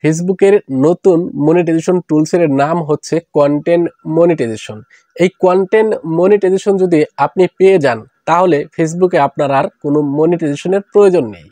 ফেসবুকের নতুন মনিটাইজেশন টুলসের নাম হচ্ছে কন্টেন্ট মনিটাইজেশন। এই কন্টেন্ট মনিটাইজেশন যদি আপনি পেয়ে যান তাহলে ফেসবুকে আপনার আর কোনো মনিটাইজেশনের প্রয়োজন নেই।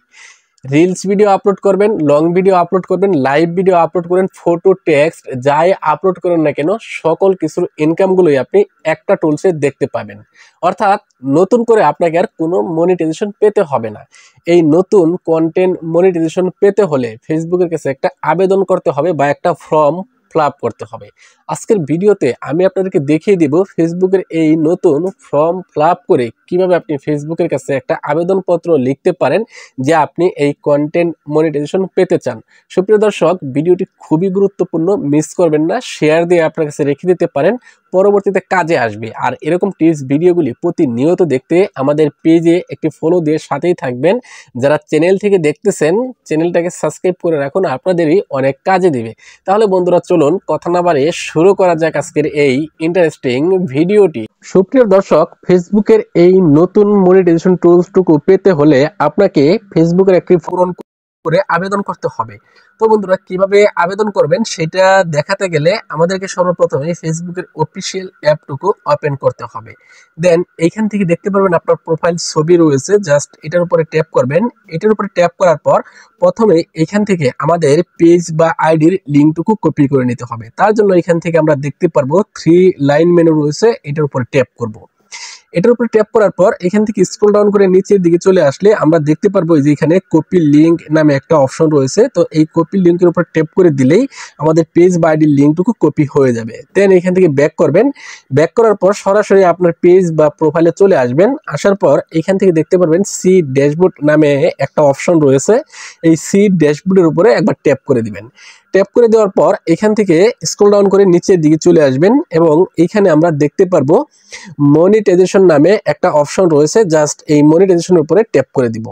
রিলস ভিডিও আপলোড করবেন, লং ভিডিও আপলোড করবেন, লাইভ ভিডিও আপলোড করেন, ফটো টেক্সট যাই আপলোড করেন না কেন সকল কিছুর ইনকামগুলোই আপনি একটা টুলসে দেখতে পাবেন। অর্থাৎ নতুন করে আপনাকে আর কোনো মনিটাইজেশন পেতে হবে না। এই নতুন কন্টেন্ট মনিটাইজেশন পেতে হলে ফেসবুকের কাছে একটা আবেদন করতে হবে বা একটা ফর্ম ফিল আপ করতে হবে। আজকের ভিডিওতে আমি আপনাদেরকে দেখিয়ে দিব ফেসবুকের এই নতুন ফর্ম ফিল আপ করে কিভাবে আপনি ফেসবুকের কাছে একটা আবেদনপত্র লিখতে পারেন যে আপনি এই কন্টেন্ট মনিটাইজেশন পেতে চান। সুপ্রিয় দর্শক, ভিডিওটি খুবই গুরুত্বপূর্ণ, মিস করবেন না, শেয়ার দিয়ে আপনার কাছে রেখে দিতে পারেন, পরবর্তীতে কাজে আসবে। আর এরকম টিপস ভিডিওগুলি প্রতিনিয়ত দেখতে আমাদের পেজে একটি ফলো দিয়ে সাথেই থাকবেন। যারা চ্যানেল থেকে দেখতেছেন চ্যানেলটাকে সাবস্ক্রাইব করে রাখুন, আপনাদেরই অনেক কাজে দিবে। তাহলে বন্ধুরা চলুন কথা না বাড়িয়ে শুরু করা যাক আজকের এই ইন্টারেস্টিং ভিডিওটি। সুপ্রিয় দর্শক, ফেসবুকের এই নতুন মনিটাইজেশন টুলসটুকু পেতে হলে আপনাকে ফেসবুকের একটি ফর্ম করে আবেদন করতে হবে। তো বন্ধুরা, কিভাবে আবেদন করবেন সেটা দেখাতে গেলে আমাদেরকে সর্বপ্রথমে ফেসবুকের অফিসিয়াল অ্যাপটুকু ওপেন করতে হবে। দেন এইখান থেকে দেখতে পারবেন আপনার প্রোফাইল ছবি রয়েছে, জাস্ট এটার উপরে ট্যাপ করবেন। এটার উপরে ট্যাপ করার পর প্রথমে এখান থেকে আমাদের পেজ বা আইডির লিঙ্কটুকু কপি করে নিতে হবে। তার জন্য এখান থেকে আমরা দেখতে পারবো 3 লাইন মেনু রয়েছে, এটার উপরে ট্যাপ করব। এটার উপরে ট্যাপ করার পর এখান থেকে স্ক্রল ডাউন করে নিচের দিকে চলে আসলে আমরা দেখতে পারবো যে এখানে কপি লিঙ্ক নামে একটা অপশন রয়েছে। তো এই কপি লিঙ্কের উপর ট্যাপ করে দিলেই আমাদের পেজ বা আইডির লিঙ্কটুকু কপি হয়ে যাবে। দেন এখান থেকে ব্যাক করবেন। ব্যাক করার পর সরাসরি আপনার পেজ বা প্রোফাইলে চলে আসবেন। আসার পর এখান থেকে দেখতে পারবেন সি ড্যাশবোর্ড নামে একটা অপশন রয়েছে। এই সি ড্যাশবোর্ডের উপরে একবার ট্যাপ করে দিবেন। ট্যাপ করে দেওয়ার পর এখান থেকে স্ক্রল ডাউন করে নিচের দিকে চলে আসবেন এবং এখানে আমরা দেখতে পারবো মনিটাইজেশন নামে একটা অপশন রয়েছে, জাস্ট এই মনিটাইজেশনের উপরে ট্যাপ করে দিব।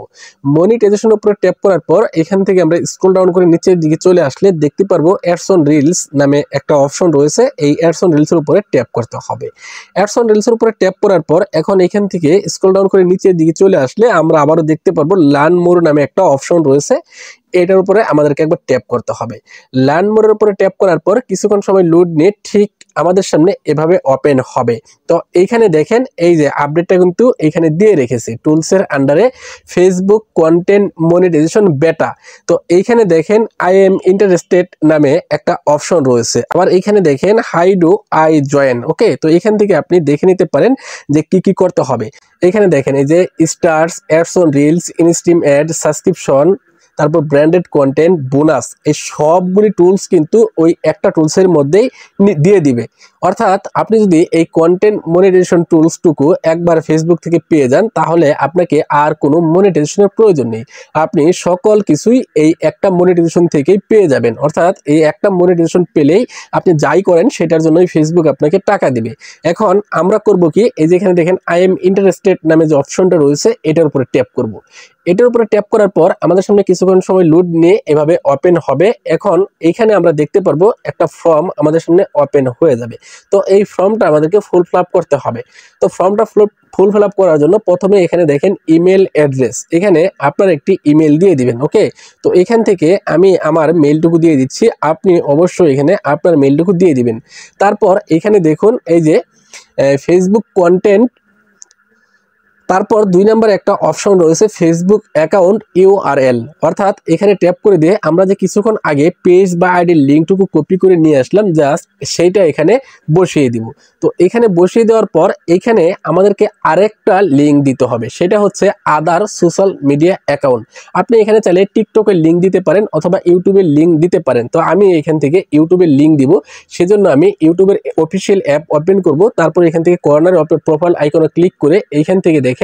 মনিটাইজেশনের উপরে ট্যাপ করার পর এখান থেকে আমরা স্ক্রল ডাউন করে নিচের দিকে চলে আসলে দেখতে পারবো অ্যাডস অন রিলস নামে একটা অপশন রয়েছে। এই অ্যাডস অন রিলসের উপরে ট্যাপ করতে হবে। অ্যাডস অন রিলসের উপরে ট্যাপ করার পর এখন এখান থেকে স্ক্রল ডাউন করে নিচের দিকে চলে আসলে আমরা আবারও দেখতে পারবো লার্ন মোর নামে একটা অপশন রয়েছে। এটার উপরে আমাদেরকে একবার ট্যাপ করতে হবে। লার্ন মোরের উপরে ট্যাপ করার পর কিছুক্ষণ সময় লোড নিয়ে ঠিক আমাদের সামনে এভাবে ওপেন হবে। তো এইখানে দেখেন এই যে আপডেটটা কিন্তু এইখানে দিয়ে রেখেছি টুলসের আন্ডারে ফেসবুক কন্টেন্ট মনিটাইজেশন বেটা। তো এইখানে দেখেন আই এম ইন্টারেস্টেড নামে একটা অপশন রয়েছে। আবার এইখানে দেখেন হাই ডু আই জয়েন। ওকে, তো এখান থেকে আপনি দেখে নিতে পারেন যে কি কি করতে হবে। এখানে দেখেন এই যে stars, ads on reels, instream add, subscription, তারপর ব্র্যান্ডেড কন্টেন্ট, বোনাস, এই সবগুলি টুলস কিন্তু ওই একটা টুলসের মধ্যেই দিয়ে দিবে। অর্থাৎ আপনি যদি এই কন্টেন্ট মনিটাইজেশন টুলসটুকু একবার ফেসবুক থেকে পেয়ে যান তাহলে আপনাকে আর কোনো মনিটাইজেশনের প্রয়োজন নেই। আপনি সকল কিছুই এই একটা মনিটাইজেশন থেকেই পেয়ে যাবেন। অর্থাৎ এই একটা মনিটাইজেশন পেলেই আপনি যাই করেন সেটার জন্যই ফেসবুক আপনাকে টাকা দিবে। এখন আমরা করব কি, এই যে এখানে দেখেন আই এম ইন্টারেস্টেড নামে যে অপশনটা রয়েছে এটার উপরে ট্যাপ করব। এটার উপরে ট্যাপ করার পর আমাদের সামনে কিছুক্ষণ সময় লোড নিয়ে এভাবে ওপেন হবে। এখন এইখানে আমরা দেখতে পারবো একটা ফর্ম আমাদের সামনে ওপেন হয়ে যাবে। তো এই ফর্মটা আমাদেরকে ফুল ফিল আপ করতে হবে। তো ফর্মটা ফুল ফিল আপ করার জন্য প্রথমে এখানে দেখেন ইমেল অ্যাড্রেস, এখানে আপনার একটি ইমেল দিয়ে দিবেন। ওকে, তো এখান থেকে আমি আমার মেলটুকু দিয়ে দিচ্ছি, আপনি অবশ্যই এখানে আপনার মেলটুকু দিয়ে দিবেন। তারপর এখানে দেখুন এই যে ফেসবুক কন্টেন্ট, তারপর 2 নম্বর একটা অপশন রয়েছে ফেসবুক অ্যাকাউন্ট ইউআরএল। অর্থাৎ এখানে ট্যাপ করে দিয়ে আমরা যে কিছুক্ষণ আগে পেজ বা আইডির লিঙ্কটুকু কপি করে নিয়ে আসলাম জাস্ট সেইটা এখানে বসিয়ে দিব। তো এখানে বসিয়ে দেওয়ার পর এখানে আমাদেরকে আরেকটা লিঙ্ক দিতে হবে, সেটা হচ্ছে আদার সোশ্যাল মিডিয়া অ্যাকাউন্ট। আপনি এখানে চাইলে টিকটকের লিঙ্ক দিতে পারেন অথবা ইউটিউবের লিঙ্ক দিতে পারেন। তো আমি এখান থেকে ইউটিউবের লিঙ্ক দিব, সেজন্য আমি ইউটিউবের অফিসিয়াল অ্যাপ ওপেন করব। তারপর এখান থেকে কর্নারে প্রোফাইল আইকনে ক্লিক করে এইখান থেকে দেখেন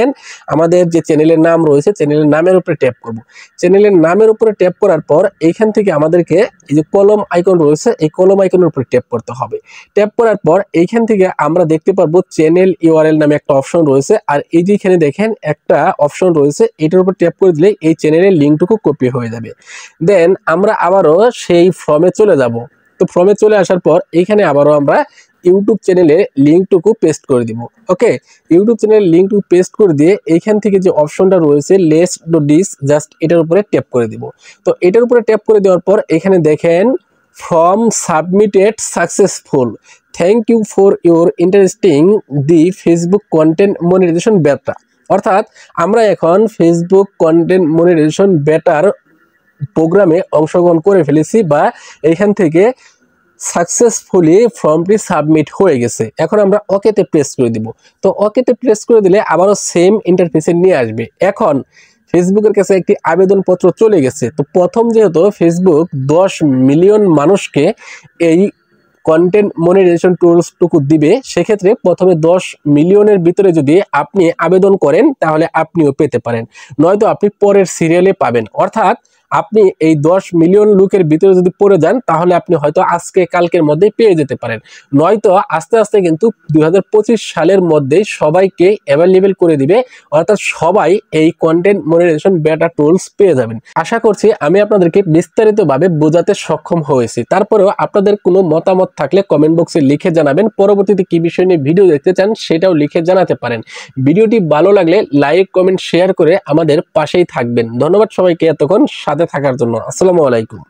আমাদের যে চ্যানেলের নাম রয়েছে চ্যানেলের নামের উপরে ট্যাপ করব। চ্যানেলের নামের উপরে ট্যাপ করার পর এইখান থেকে আমাদেরকে এই যে কলম আইকন রয়েছে এই কলম আইকনের উপরে ট্যাপ করতে হবে। ট্যাপ করার পর এইখান থেকে আমরা দেখতে পারবো চ্যানেল ইউআরএল নামে একটা অপশন রয়েছে। আর এই যে এখানে দেখেন একটা অপশন রয়েছে, এটার উপর ট্যাপ করে দিলে এই চ্যানেলের লিঙ্কটুকু কপি হয়ে যাবে। দেন আমরা আবারও সেই ফর্মে চলে যাব। তো ফর্মে চলে আসার পর এইখানে আবারও আমরা ইউটিউব চ্যানেলে লিঙ্কটুকু পেস্ট করে দিব। ওকে, ইউটিউব চ্যানেলের লিঙ্কটুকু পেস্ট করে দিয়ে এইখান থেকে যে অপশনটা রয়েছে লেটস ডু দিস, জাস্ট এটার উপরে ট্যাপ করে দিব। তো এটার উপরে ট্যাপ করে দেওয়ার পর এখানে দেখেন form submitted successful, thank you for your interesting the Facebook content monetisation beta. অর্থাৎ আমরা এখন ফেসবুক কন্টেন্ট মনিটাইজেশন বেটার প্রোগ্রামে অংশগ্রহণ করে ফেলেছি বা এখান থেকে সাকসেসফুলি ফর্মটি সাবমিট হয়ে গেছে। এখন আমরা ওকেতে প্রেস করে দিব। তো ওকেতে প্রেস করে দিলে আবারও সেম ইন্টারফেসে নিয়ে আসবে। এখন ফেসবুকের কাছে একটি আবেদনপত্র চলে গেছে। তো প্রথম যেহেতু ফেসবুক 10 মিলিয়ন মানুষকে এই কন্টেন্ট মনিটাইজেশন টুলসটুকু দিবে, সেক্ষেত্রে প্রথমে 10 মিলিয়নের ভিতরে যদি আপনি আবেদন করেন তাহলে আপনিও পেতে পারেন, নয়তো আপনি পরের সিরিয়ালে পাবেন। অর্থাৎ আপনি এই 10 মিলিয়ন লোকের ভিতরে যদি পড়ে যান তাহলে আপনি হয়তো আজকে কালকের মধ্যেই পেয়ে যেতে পারেন, নয়তো আস্তে আস্তে কিন্তু 2025 সালের মধ্যেই সবাইকে অ্যাভেলেবেল করে দিবে। অর্থাৎ সবাই এই কন্টেন্ট মনিটাইজেশন বেটা টুলস পেয়ে যাবেন। আশা করছি আমি আপনাদেরকে বিস্তারিতভাবে বোঝাতে সক্ষম হয়েছি। তারপরেও আপনাদের কোনো মতামত থাকলে কমেন্ট বক্সে লিখে জানাবেন। পরবর্তীতে কি বিষয় নিয়ে ভিডিও দেখতে চান সেটাও লিখে জানাতে পারেন। ভিডিওটি ভালো লাগলে লাইক, কমেন্ট, শেয়ার করে আমাদের পাশেই থাকবেন। ধন্যবাদ সবাইকে এতক্ষণ সাথে থাকার জন্য। আসসালামু আলাইকুম।